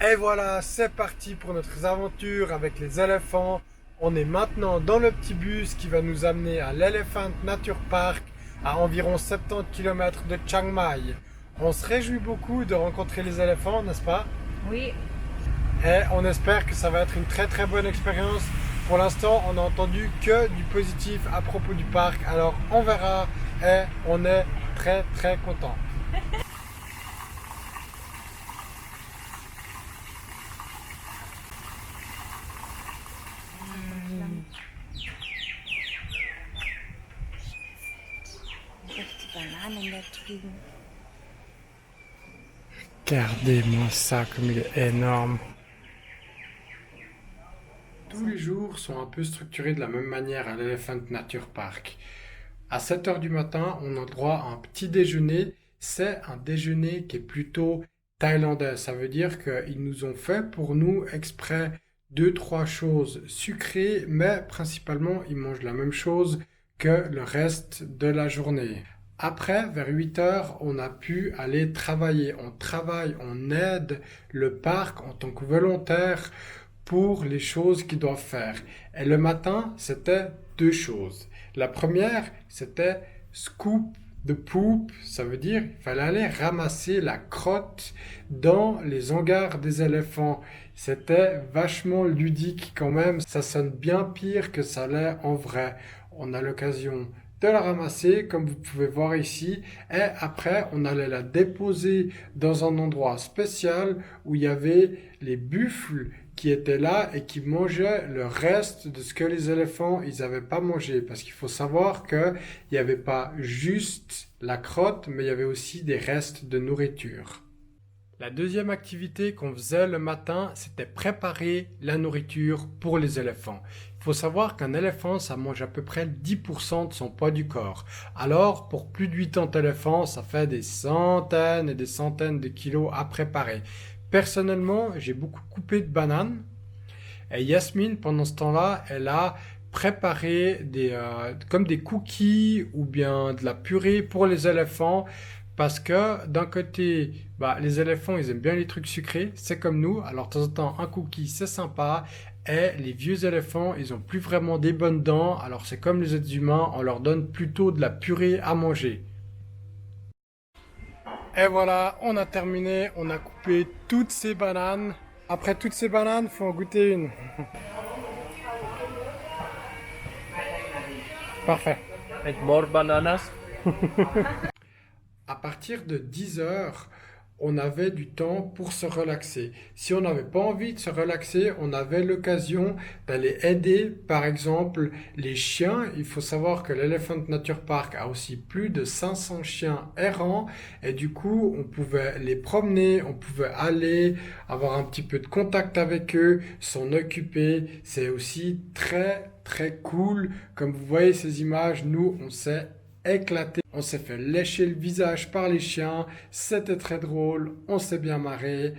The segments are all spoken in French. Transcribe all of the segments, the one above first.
Et voilà, c'est parti pour notre aventure avec les éléphants. On est maintenant dans le petit bus qui va nous amener à l'Elephant Nature Park à environ 70 km de Chiang Mai. On se réjouit beaucoup de rencontrer les éléphants, n'est-ce pas? Oui, Et on espère que ça va être une très très bonne expérience. Pour l'instant, on n'a entendu que du positif à propos du parc. Alors on verra et on est très très content. echt die Bananen da drüben. Regardez-moi ça comme il est énorme. Tous les jours sont un peu structurés de la même manière à l'Elephant Nature Park. À 7 heures du matin, on a droit à un petit déjeuner. C'est un déjeuner qui est plutôt thaïlandais. Ça veut dire qu'ils nous ont fait pour nous exprès deux, trois choses sucrées, mais principalement ils mangent la même chose que le reste de la journée. Après, vers 8 heures, on a pu aller travailler. On travaille, on aide le parc en tant que volontaire pour les choses qu'ils doivent faire. Et le matin, c'était deux choses. La première, c'était scoop de poop, ça veut dire qu'il fallait aller ramasser la crotte dans les hangars des éléphants. C'était vachement ludique quand même, ça sonne bien pire que ça l'est en vrai. On a l'occasion de la ramasser, comme vous pouvez voir ici, et après on allait la déposer dans un endroit spécial où il y avait les buffles qui étaient là et qui mangeaient le reste de ce que les éléphants ils n'avaient pas mangé. Parce qu'il faut savoir qu'il n'y avait pas juste la crotte, mais il y avait aussi des restes de nourriture. La deuxième activité qu'on faisait le matin, c'était préparer la nourriture pour les éléphants. Il faut savoir qu'un éléphant, ça mange à peu près 10% de son poids du corps. Alors, pour plus de 80 éléphants, ça fait des centaines et des centaines de kilos à préparer. Personnellement, j'ai beaucoup coupé de bananes. Et Yasmine, pendant ce temps-là, elle a préparé comme des cookies ou bien de la purée pour les éléphants. Parce que d'un côté, les éléphants, ils aiment bien les trucs sucrés, c'est comme nous. Alors de temps en temps, un cookie, c'est sympa. Et les vieux éléphants, ils ont plus vraiment des bonnes dents. Alors c'est comme les êtres humains, on leur donne plutôt de la purée à manger. Et voilà, on a terminé. On a coupé toutes ces bananes. Après toutes ces bananes, faut en goûter une. Parfait. And more bananas. À partir de 10 heures, on avait du temps pour se relaxer. Si on n'avait pas envie de se relaxer, on avait l'occasion d'aller aider, par exemple, les chiens. Il faut savoir que l'Elephant Nature Park a aussi plus de 500 chiens errants et du coup, on pouvait les promener, on pouvait aller avoir un petit peu de contact avec eux, s'en occuper. C'est aussi très très cool. Comme vous voyez ces images, nous, on s'est éclaté. On s'est fait lécher le visage par les chiens. C'était très drôle. On s'est bien marré.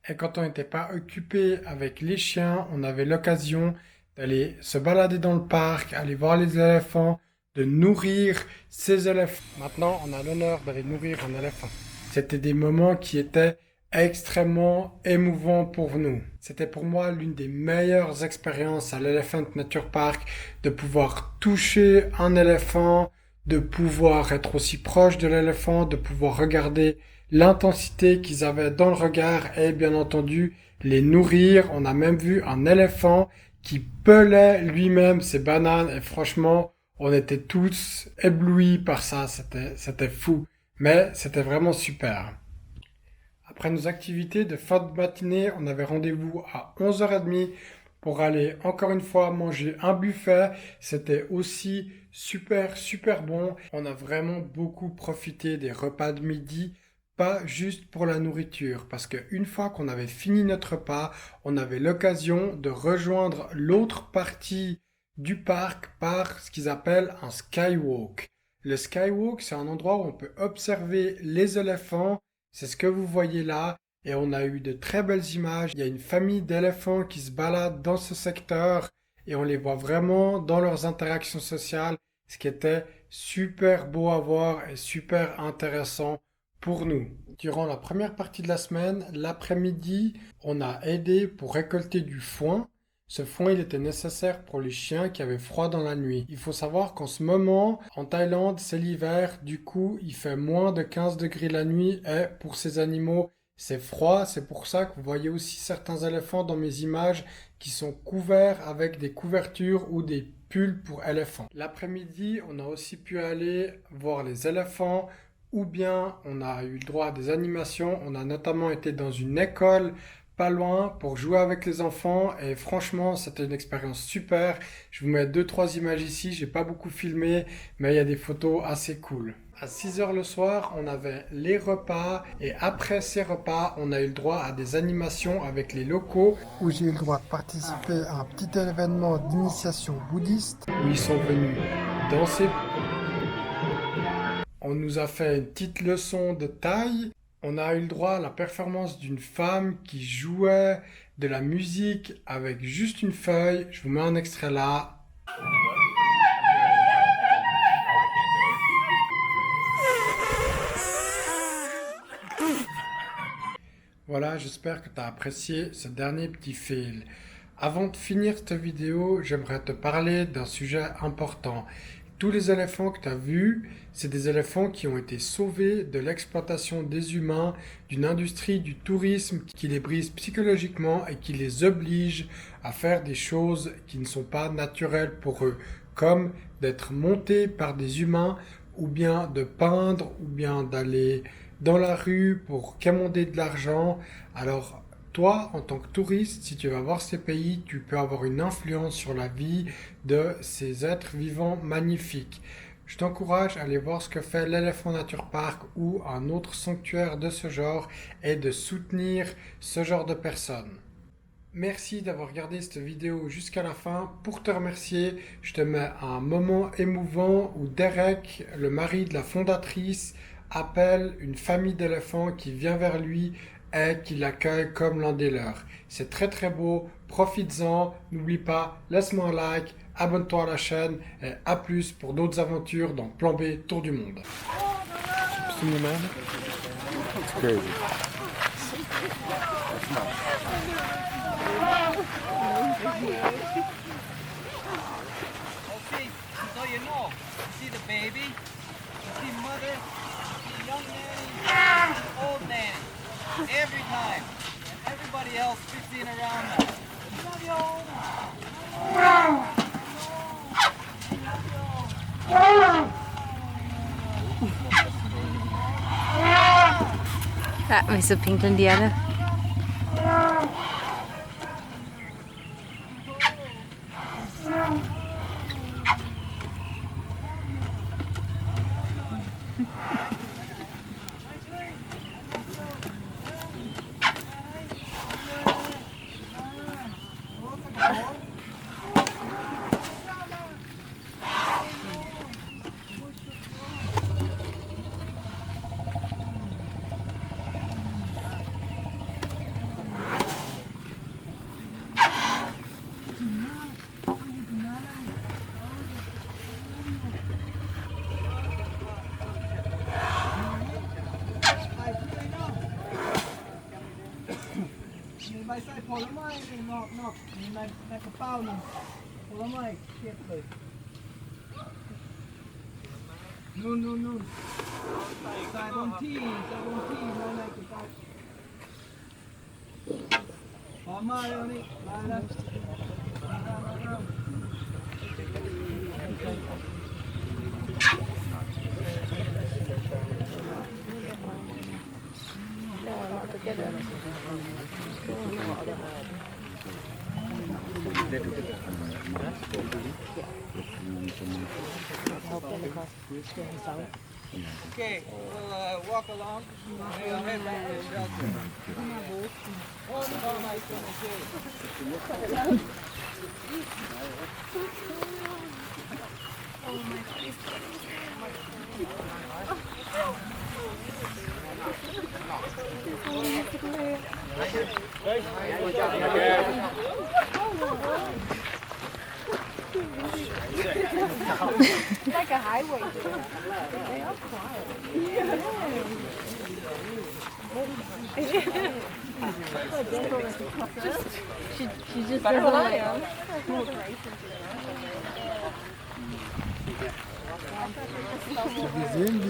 Et quand on n'était pas occupé avec les chiens, on avait l'occasion d'aller se balader dans le parc, aller voir les éléphants, de nourrir ces éléphants. Maintenant, on a l'honneur d'aller nourrir un éléphant. C'était des moments qui étaient extrêmement émouvants pour nous. C'était pour moi l'une des meilleures expériences à l'Elephant Nature Park de pouvoir toucher un éléphant, de pouvoir être aussi proche de l'éléphant, de pouvoir regarder l'intensité qu'ils avaient dans le regard et bien entendu les nourrir. On a même vu un éléphant qui pelait lui-même ses bananes et franchement, on était tous éblouis par ça. C'était fou, mais c'était vraiment super. Après nos activités de fin de matinée, on avait rendez-vous à 11h30 pour aller encore une fois manger un buffet. C'était aussi super, super bon. On a vraiment beaucoup profité des repas de midi, pas juste pour la nourriture, parce qu'une fois qu'on avait fini notre repas, on avait l'occasion de rejoindre l'autre partie du parc par ce qu'ils appellent un skywalk. Le skywalk, c'est un endroit où on peut observer les éléphants. C'est ce que vous voyez là. Et on a eu de très belles images. Il y a une famille d'éléphants qui se baladent dans ce secteur et on les voit vraiment dans leurs interactions sociales, ce qui était super beau à voir et super intéressant pour nous. Durant la première partie de la semaine, l'après-midi, on a aidé pour récolter du foin. Ce foin, il était nécessaire pour les chiens qui avaient froid dans la nuit. Il faut savoir qu'en ce moment, en Thaïlande, c'est l'hiver. Du coup, il fait moins de 15 degrés la nuit et pour ces animaux, c'est froid. C'est pour ça que vous voyez aussi certains éléphants dans mes images qui sont couverts avec des couvertures ou des pulls pour éléphants. L'après-midi, on a aussi pu aller voir les éléphants ou bien on a eu le droit à des animations. On a notamment été dans une école pas loin pour jouer avec les enfants et franchement c'était une expérience super. Je vous mets 2-3 images ici, j'ai pas beaucoup filmé mais il y a des photos assez cool. À 6 heures le soir, on avait les repas et après ces repas, on a eu le droit à des animations avec les locaux où j'ai eu le droit de participer à un petit événement d'initiation bouddhiste où ils sont venus danser. On nous a fait une petite leçon de thaï. On a eu le droit à la performance d'une femme qui jouait de la musique avec juste une feuille. Je vous mets un extrait là. Voilà, j'espère que tu as apprécié ce dernier petit fail. Avant de finir cette vidéo, j'aimerais te parler d'un sujet important. Tous les éléphants que tu as vus, c'est des éléphants qui ont été sauvés de l'exploitation des humains, d'une industrie du tourisme qui les brise psychologiquement et qui les oblige à faire des choses qui ne sont pas naturelles pour eux, comme d'être montés par des humains ou bien de peindre ou bien d'aller dans la rue pour quémander de l'argent. Alors, toi, en tant que touriste, si tu vas voir ces pays, tu peux avoir une influence sur la vie de ces êtres vivants magnifiques. Je t'encourage à aller voir ce que fait l'Elephant Nature Park ou un autre sanctuaire de ce genre et de soutenir ce genre de personnes. Merci d'avoir regardé cette vidéo jusqu'à la fin. Pour te remercier, je te mets un moment émouvant où Derek, le mari de la fondatrice, appelle une famille d'éléphants qui vient vers lui et qui l'accueille comme l'un des leurs. C'est très très beau, profites-en, n'oublie pas, laisse-moi un like, abonne-toi à la chaîne et à plus pour d'autres aventures dans Plan B Tour du Monde. It's crazy. Okay, so you know, you see the baby, you see mother, you see young nanny, old nanny, every time. And everybody else fits in around them. Love you. Ja, wieso pinkeln die alle?มีใบไส้ผลไม้นอกมีในกระเป๋าหนึ่งผลไม้เทียบเลยนู่นใส่บนที่มาในกระเป๋าพอมาแล้วนี่มาแล้ว Okay, we'll walk along. We'll head back to the shelter. Oh, my goodness. Like a highway. They are quiet. She just doesn't Bizim